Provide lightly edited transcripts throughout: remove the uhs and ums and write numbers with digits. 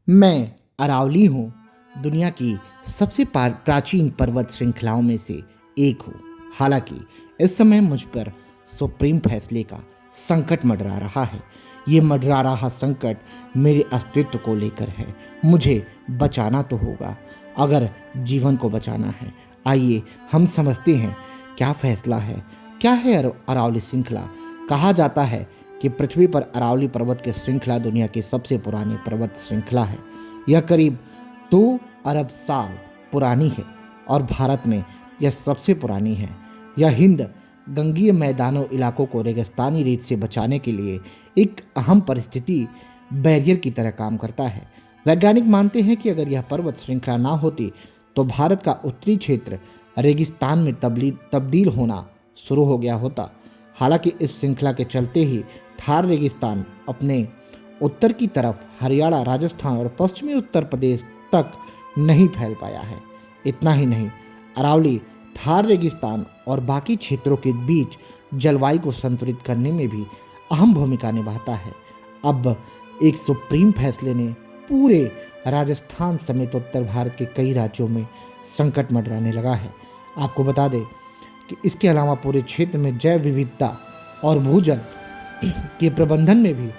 मैं अरावली हूँ। दुनिया की सबसे प्राचीन पर्वत श्रृंखलाओं में से एक हूँ। हालांकि इस समय मुझ पर सुप्रीम फैसले का संकट मंडरा रहा है। ये मंडरा रहा संकट मेरे अस्तित्व को लेकर है। मुझे बचाना तो होगा। अगर जीवन को बचाना है, आइए हम समझते हैं क्या फैसला है। क्या है अरावली श्रृंखला? कहा जाता है कि पृथ्वी पर अरावली पर्वत की श्रृंखला दुनिया की सबसे पुरानी पर्वत श्रृंखला है। यह करीब 2 अरब साल पुरानी है और भारत में यह सबसे पुरानी है। यह हिंद गंगीय मैदानों इलाकों को रेगिस्तानी रेत से बचाने के लिए एक अहम परिस्थिति बैरियर की तरह काम करता है। वैज्ञानिक मानते हैं कि अगर यह पर्वत श्रृंखला ना होती तो भारत का उत्तरी क्षेत्र रेगिस्तान में तब्दील होना शुरू हो गया होता। हालांकि इस श्रृंखला के चलते ही थार रेगिस्तान अपने उत्तर की तरफ हरियाणा, राजस्थान और पश्चिमी उत्तर प्रदेश तक नहीं फैल पाया है। इतना ही नहीं, अरावली थार रेगिस्तान और बाकी क्षेत्रों के बीच जलवायु को संतुलित करने में भी अहम भूमिका निभाता है। अब एक सुप्रीम फैसले ने पूरे राजस्थान समेत उत्तर भारत के कई राज्यों में संकट मंडराने लगा है। आपको बता दें कि इसके अलावा पूरे क्षेत्र में जैव विविधता और भूजल के प्रबंधन में भी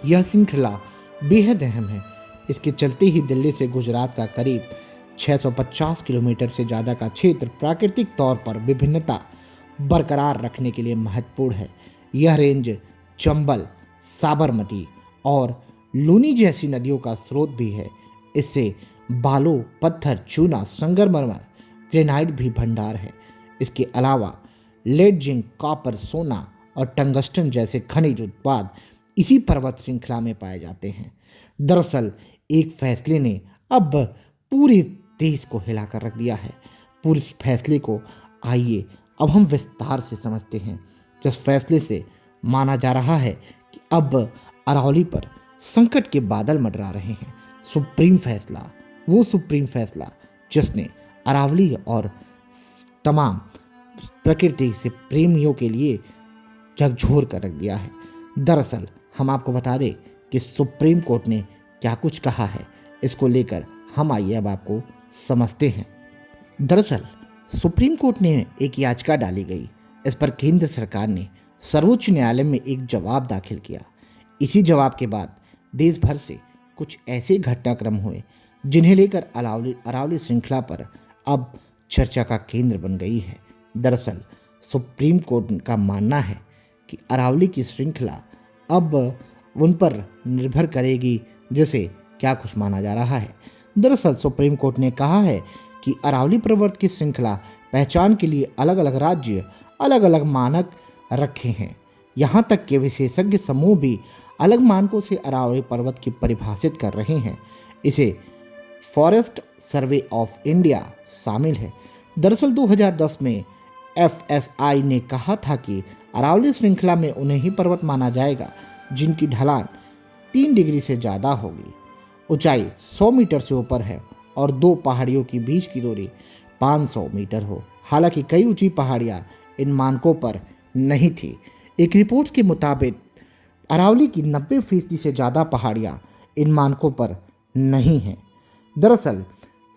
यह श्रृंखला बेहद अहम है। इसके चलते ही दिल्ली से गुजरात का करीब 650 किलोमीटर से ज़्यादा का क्षेत्र प्राकृतिक तौर पर विभिन्नता बरकरार रखने के लिए महत्वपूर्ण है। यह रेंज चंबल, साबरमती और लूनी जैसी नदियों का स्रोत भी है। इससे बालू, पत्थर, चूना, संगमरमर, ग्रेनाइट भी भंडार है। इसके अलावा लेड, जिंक, कॉपर, सोना और टंगस्टन जैसे खनिज उत्पाद इसी पर्वत श्रृंखला में पाए जाते हैं। दरअसल एक फैसले ने अब पूरे देश को हिलाकर रख दिया है। पूरे फैसले को आइए अब हम विस्तार से समझते हैं। जिस फैसले से माना जा रहा है कि अब अरावली पर संकट के बादल मंडरा रहे हैं। सुप्रीम फैसला, वो सुप्रीम फैसला जिसने अरावली और तमाम प्रकृति से प्रेमियों के लिए झकझोर कर रख दिया है। दरअसल हम आपको बता दें कि सुप्रीम कोर्ट ने क्या कुछ कहा है। इसको लेकर हम आइए अब आपको समझते हैं। दरअसल सुप्रीम कोर्ट ने एक याचिका डाली गई। इस पर केंद्र सरकार ने सर्वोच्च न्यायालय में एक जवाब दाखिल किया। इसी जवाब के बाद देश भर से कुछ ऐसे घटनाक्रम हुए जिन्हें लेकर अरावली श्रृंखला पर अब चर्चा का केंद्र बन गई है। दरअसल सुप्रीम कोर्ट का मानना है कि अरावली की श्रृंखला अब उन पर निर्भर करेगी, जिसे क्या कुछ माना जा रहा है। दरअसल सुप्रीम कोर्ट ने कहा है कि अरावली पर्वत की श्रृंखला पहचान के लिए अलग अलग राज्य अलग अलग मानक रखे हैं। यहाँ तक कि विशेषज्ञ समूह भी अलग मानकों से अरावली पर्वत की परिभाषित कर रहे हैं। इसे फॉरेस्ट सर्वे ऑफ इंडिया शामिल है। दरअसल 2010 में FSI ने कहा था कि अरावली श्रृंखला में उन्हें ही पर्वत माना जाएगा जिनकी ढलान 3 डिग्री से ज़्यादा होगी, ऊंचाई 100 मीटर से ऊपर है और 2 पहाड़ियों के बीच की दूरी 500 मीटर हो। हालांकि कई ऊंची पहाड़ियां इन मानकों पर नहीं थी। एक रिपोर्ट के मुताबिक अरावली की 90% से ज़्यादा पहाड़ियां इन मानकों पर नहीं हैं। दरअसल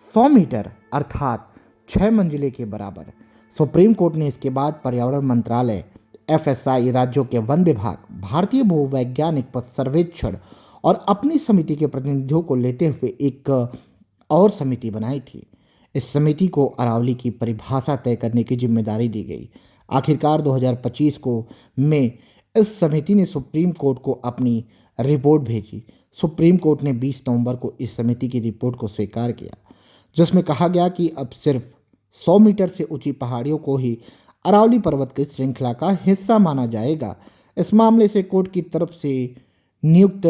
100 मीटर अर्थात 6 मंजिले के बराबर। सुप्रीम कोर्ट ने इसके बाद पर्यावरण मंत्रालय, FSI, राज्यों के वन विभाग, भारतीय भूवैज्ञानिक सर्वेक्षण और अपनी समिति के प्रतिनिधियों को लेते हुए एक और समिति बनाई थी। इस समिति को अरावली की परिभाषा तय करने की जिम्मेदारी दी गई। आखिरकार 2025 को में इस समिति ने सुप्रीम कोर्ट को अपनी रिपोर्ट भेजी। सुप्रीम कोर्ट ने 20 नवंबर को इस समिति की रिपोर्ट को स्वीकार किया, जिसमें कहा गया कि अब सिर्फ 100 मीटर से ऊंची पहाड़ियों को ही अरावली पर्वत की श्रृंखला का हिस्सा माना जाएगा। इस मामले से कोर्ट की तरफ से नियुक्त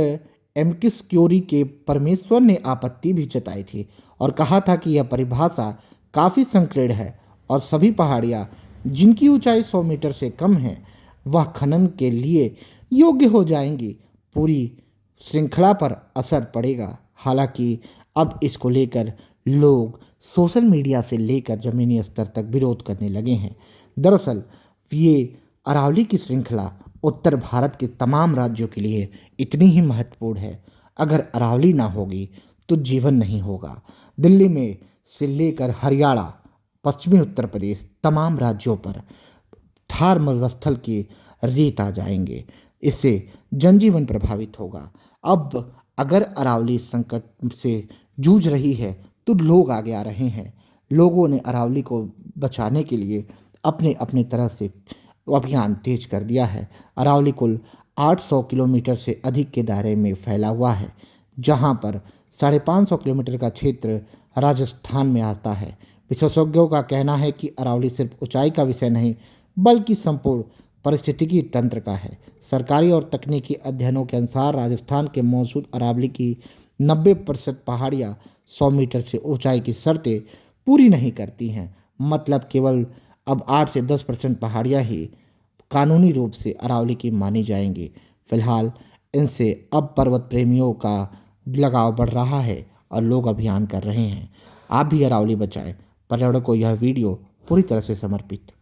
एमिकस क्यूरी के परमेश्वर ने आपत्ति भी जताई थी और कहा था कि यह परिभाषा काफ़ी संकीर्ण है और सभी पहाड़ियाँ जिनकी ऊंचाई 100 मीटर से कम है वह खनन के लिए योग्य हो जाएंगी। पूरी श्रृंखला पर असर पड़ेगा। हालांकि अब इसको लेकर लोग सोशल मीडिया से लेकर ज़मीनी स्तर तक विरोध करने लगे हैं। दरअसल ये अरावली की श्रृंखला उत्तर भारत के तमाम राज्यों के लिए इतनी ही महत्वपूर्ण है। अगर अरावली ना होगी तो जीवन नहीं होगा। दिल्ली में से लेकर हरियाणा, पश्चिमी उत्तर प्रदेश, तमाम राज्यों पर थार मरुस्थल के रेत आ जाएंगे। इससे जनजीवन प्रभावित होगा। अब अगर अरावली संकट से जूझ रही है तो लोग आगे आ रहे हैं। लोगों ने अरावली को बचाने के लिए अपने अपने तरह से अभियान तेज कर दिया है। अरावली कुल 800 किलोमीटर से अधिक के दायरे में फैला हुआ है, जहां पर 550 किलोमीटर का क्षेत्र राजस्थान में आता है। विशेषज्ञों का कहना है कि अरावली सिर्फ ऊंचाई का विषय नहीं, बल्कि संपूर्ण पारिस्थितिकी तंत्र का है। सरकारी और तकनीकी अध्ययनों के अनुसार राजस्थान के मौजूद अरावली की 90% पहाड़ियाँ 100 मीटर से ऊंचाई की शर्तें पूरी नहीं करती हैं। मतलब केवल अब 8 से 10% पहाड़ियाँ ही कानूनी रूप से अरावली की मानी जाएंगी। फिलहाल इनसे अब पर्वत प्रेमियों का लगाव बढ़ रहा है और लोग अभियान कर रहे हैं। आप भी अरावली बचाएं। पर्यावरण को यह वीडियो पूरी तरह से समर्पित।